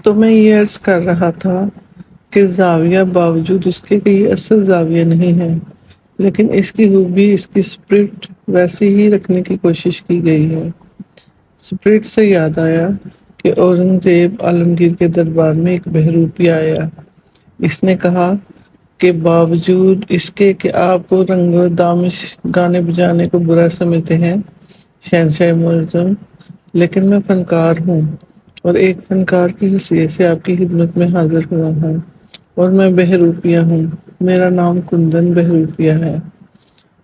تو میں یہ عرض کر رہا تھا کہ زاویہ باوجود اس کے کہ یہ اصل زاویہ نہیں ہے، لیکن اس کی خوبی، اس کی اسپرٹ ویسی ہی رکھنے کی کوشش کی گئی ہے۔ اسپرٹ سے یاد آیا کہ اورنگزیب عالمگیر کے دربار میں ایک بہروپی آیا۔ اس نے کہا کہ باوجود اس کے کہ آپ کو رنگ و دامش گانے بجانے کو برا سمجھتے ہیں شہنشاہ معظم، لیکن میں فنکار ہوں اور ایک فنکار کی حیثیت سے آپ کی خدمت میں حاضر ہوا ہوں، اور میں بہروپیہ ہوں۔ میرا نام کندن بہروپیہ ہے،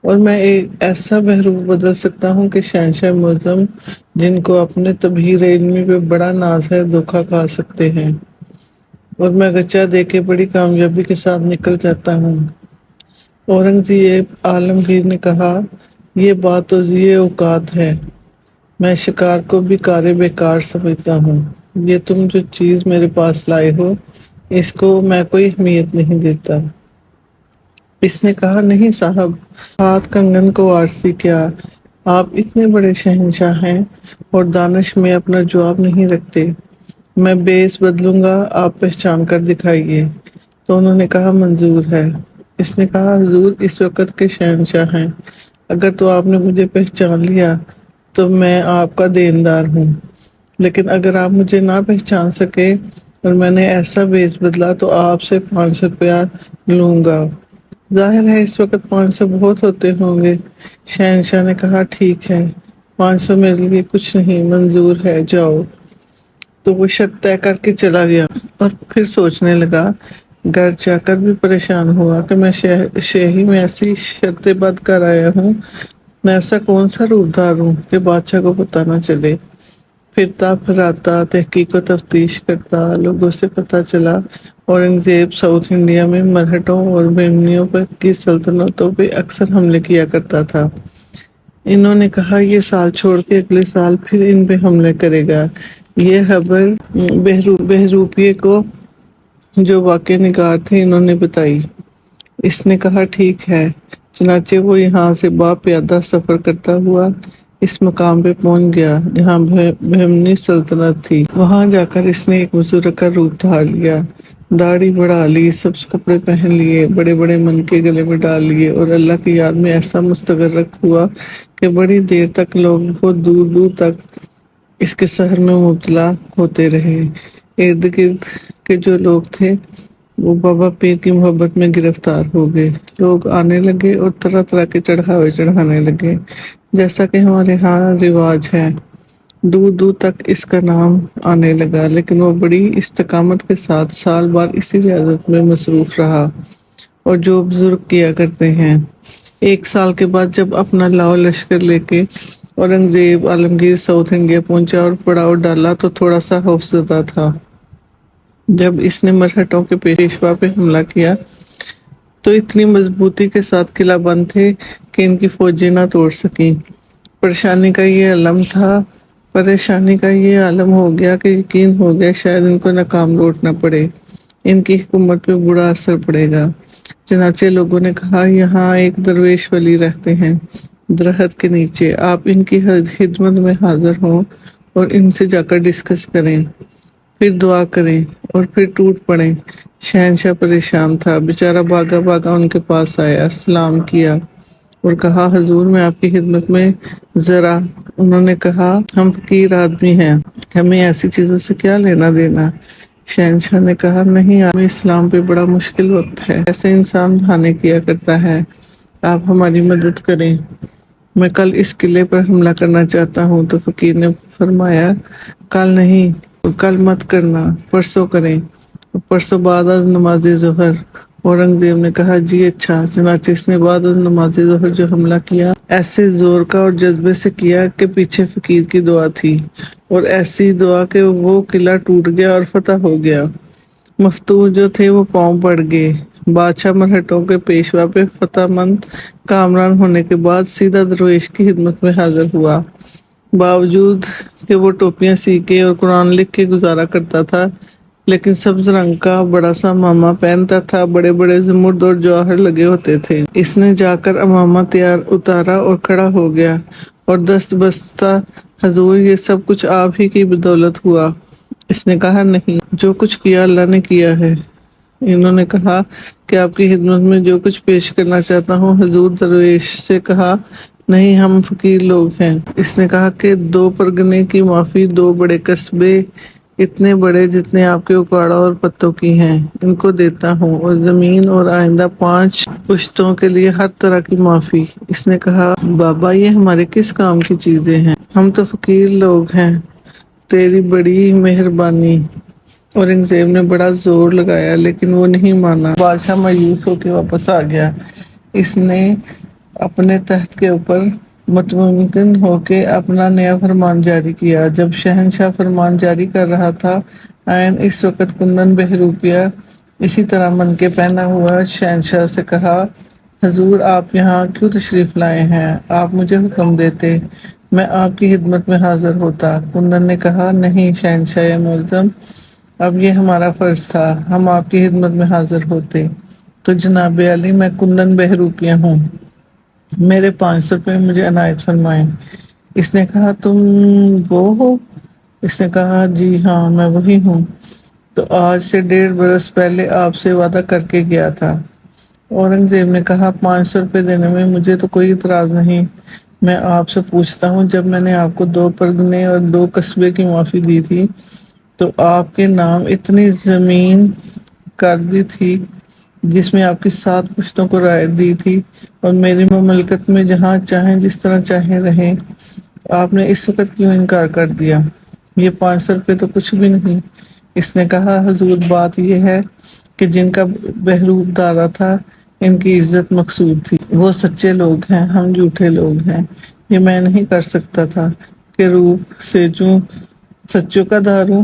اور میں ایک ایسا بہروپ بدل سکتا ہوں کہ شہنشاہ معظم، جن کو اپنے تبحیر علمی پہ بڑا ناز ہے، دھوکا کھا سکتے ہیں، اور میں گچا دے کے بڑی کامیابی کے ساتھ نکل جاتا ہوں۔ اورنگزیب عالمگیر نے کہا، یہ بات تو ذی اوقات ہے، میں شکار کو بھی کار بیکار سمجھتا ہوں۔ یہ تم جو چیز میرے پاس لائے ہو، اس کو میں کوئی اہمیت نہیں دیتا۔ اس نے کہا، نہیں صاحب، ہاتھ کنگن کو آرسی کیا، آپ اتنے بڑے شہنشاہ ہیں اور دانش میں اپنا جواب نہیں رکھتے۔ میں بیس بدلوں گا، آپ پہچان کر دکھائیے۔ تو انہوں نے کہا، منظور ہے۔ اس نے کہا، حضور اس وقت کے شہنشاہ ہیں، اگر تو آپ نے مجھے پہچان لیا تو میں آپ کا دیندار ہوں، لیکن اگر آپ مجھے نہ پہچان سکے اور میں نے ایسا بیس بدلا تو آپ سے 500 روپیہ لوں گا۔ ظاہر ہے اس وقت 500 بہت ہوتے ہوں گے۔ شہنشاہ نے کہا، ٹھیک ہے، 500 میرے لیے کچھ نہیں، منظور ہے، جاؤ۔ تو وہ شرط طے کر کے چلا گیا، اور پھر سوچنے لگا، گھر جا کر بھی پریشان ہوا کہ میں شہی میں ایسی شرطیں بد کر آیا ہوں، میں ایسا کون سا روپ دھاروں کہ بادشاہ کو پتہ نہ چلے۔ پھرتا پھراتا، تحقیق و تفتیش کرتا، لوگوں سے پتہ چلا اورنگزیب ساؤتھ انڈیا میں مرہٹوں اور بیمنیوں کی سلطنتوں پہ اکثر حملے کیا کرتا تھا۔ انہوں نے کہا، یہ سال چھوڑ کے اگلے سال پھر ان پہ حملے کرے گا۔ یہ خبر بہروپیے کو، جو واقع نگار تھے، انہوں نے بتائی۔ اس نے کہا، ٹھیک ہے۔ چنانچہ وہ یہاں سے باپیادہ سفر کرتا ہوا اس مقام پہ پہنچ گیا جہاں بہمنی سلطنت تھی۔ وہاں جا کر اس نے ایک بزرگ کا روپ دھار لیا، داڑھی بڑھا لی، سبز کپڑے پہن لیے، بڑے بڑے منکے گلے میں ڈال لیے، اور اللہ کی یاد میں ایسا مستغرق ہوا کہ بڑی دیر تک لوگ بہت دور دور تک اس کے سحر میں مبتلا ہوتے رہے۔ ارد گرد کے جو لوگ تھے وہ بابا پیر کی محبت میں گرفتار ہو گئے۔ لوگ آنے لگے اور طرح طرح کے چڑھاوے چڑھانے لگے، جیسا کہ ہمارے ہاں رواج ہے۔ دور دور تک اس کا نام آنے لگا، لیکن وہ بڑی استقامت کے ساتھ سال بھر اسی ریاضت میں مصروف رہا، اور جو بزرگ کیا کرتے ہیں۔ 1 سال کے بعد جب اپنا لاؤ لشکر لے کے اورنگزیب عالمگیر ساؤتھ انڈیا پہنچا اور پڑاؤ ڈالا تو تھوڑا سا خوفزدہ تھا۔ جب اس نے مرہٹوں کے پیشوا پہ حملہ کیا تو اتنی مضبوطی کے ساتھ قلعہ بند تھے کہ ان کی فوجیں نہ توڑ سکیں۔ پریشانی کا یہ عالم ہو گیا کہ یقین ہو گیا شاید ان کو ناکام لوٹنا پڑے، ان کی حکومت پہ برا اثر پڑے گا۔ چنانچہ لوگوں نے کہا، یہاں ایک درویش ولی رہتے ہیں درخت کے نیچے، آپ ان کی خدمت میں حاضر ہوں اور ان سے جا کر ڈسکس کریں، پھر دعا کریں اور پھر ٹوٹ پڑیں۔ شہنشاہ پریشان تھا، بیچارہ بھاگا بھاگا ان کے پاس آیا، سلام کیا اور کہا، حضور میں آپ کی خدمت میں ذرا۔ انہوں نے کہا، ہم فقیر آدمی ہیں، ہمیں ایسی چیزوں سے کیا لینا دینا۔ شہنشاہ نے کہا، نہیں، عالم اسلام پہ بڑا مشکل وقت ہے، ایسے انسان بہانے کیا کرتا ہے، آپ ہماری مدد کریں، میں کل اس قلعے پر حملہ کرنا چاہتا ہوں۔ تو فقیر نے فرمایا، کل نہیں، کل مت کرنا، پرسوں کریں، پرسوں بعد از نماز ظہر۔ اورنگزیب نے کہا، جی اچھا۔ چنانچہ اس نے بعد از نماز ظہر جو حملہ کیا، ایسے زور کا اور جذبے سے کیا کہ پیچھے فقیر کی دعا تھی، اور ایسی دعا کہ وہ قلعہ ٹوٹ گیا اور فتح ہو گیا۔ مفتوح جو تھے وہ پاؤں پڑ گئے۔ بادشاہ مرہٹوں کے پیشوا پہ فتح مند کامران ہونے کے بعد سیدھا درویش کی خدمت میں حاضر ہوا۔ باوجود کہ وہ ٹوپیاں سی کے اور قرآن لکھ کے گزارا کرتا تھا، لیکن سبز رنگ کا بڑا سا عمامہ پہنتا تھا، بڑے بڑے زمرد اور جواہر لگے ہوتے تھے۔ اس نے جا کر عمامہ اتارا اور کھڑا ہو گیا اور دست بستہ، حضور یہ سب کچھ آپ ہی کی بدولت ہوا، اس نے کہا نہیں، جو کچھ کیا اللہ نے کیا ہے۔ انہوں نے کہا کہ آپ کی خدمت میں جو کچھ پیش کرنا چاہتا ہوں۔ حضور درویش سے کہا نہیں، ہم فقیر لوگ ہیں۔ اس نے کہا کہ 2 پرگنے کی معافی، 2 بڑے قصبے، اتنے بڑے جتنے آپ کے اکاڑا اور پتوں کی ہیں، ان کو دیتا ہوں، اور زمین اور آئندہ 5 پشتوں کے لیے ہر طرح کی معافی۔ اس نے کہا بابا یہ ہمارے کس کام کی چیزیں ہیں، ہم تو فقیر لوگ ہیں، تیری بڑی مہربانی۔ اورنگزیب نے بڑا زور لگایا لیکن وہ نہیں مانا۔ بادشاہ مایوس ہو کے واپس آ گیا۔ اس نے اپنے تخت کے اوپر مطمئن ہو کے اپنا نیا فرمان جاری کیا۔ جب شہنشاہ فرمان جاری کر رہا تھا، عین اس وقت کندن بہروپیہ اسی طرح من کے پہنا ہوا شہنشاہ سے کہا حضور آپ یہاں کیوں تشریف لائے ہیں؟ آپ مجھے حکم دیتے، میں آپ کی خدمت میں حاضر ہوتا۔ کندن نے کہا نہیں شہنشاہ معظم، اب یہ ہمارا فرض تھا، ہم آپ کی خدمت میں حاضر ہوتے۔ تو جناب علی میں کندن بہروپیہ ہوں، میرے 500 روپے مجھے عنایت فرمائیں۔ اس نے کہا تم وہ ہو؟ اس نے کہا جی ہاں میں وہی ہوں، تو آج سے 1.5 برس پہلے آپ سے وعدہ کر کے گیا تھا۔ اورنگزیب نے کہا 500 روپے دینے میں مجھے تو کوئی اعتراض نہیں، میں آپ سے پوچھتا ہوں جب میں نے آپ کو 2 پرگنے اور 2 قصبے کی معافی دی تھی تو آپ کے نام اتنی زمین کر دی تھی جس میں آپ کی 7 پشتوں کو رعایت دی تھی، اور میری مملکت میں جہاں چاہیں جس طرح چاہیں رہیں، آپ نے اس وقت کیوں انکار کر دیا؟ یہ 500 روپے تو کچھ بھی نہیں۔ اس نے کہا حضور بات یہ ہے کہ جن کا بہروپ دارا تھا ان کی عزت مقصود تھی، وہ سچے لوگ ہیں، ہم جھوٹے لوگ ہیں، یہ میں نہیں کر سکتا تھا کہ روپ سیچوں سچوں کا داروں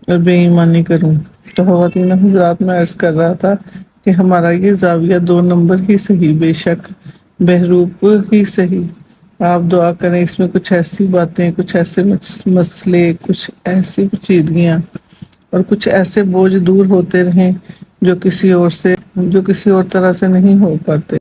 اور بے ایمانی کروں۔ تو خواتین حضرات میں عرض کر رہا تھا کہ ہمارا یہ زاویہ 2 نمبر ہی صحیح، بے شک بہروپ ہی صحیح، آپ دعا کریں اس میں کچھ ایسی باتیں، کچھ ایسے مسئلے، کچھ ایسی پیچیدگیاں اور کچھ ایسے بوجھ دور ہوتے رہیں جو کسی اور طرح سے نہیں ہو پاتے۔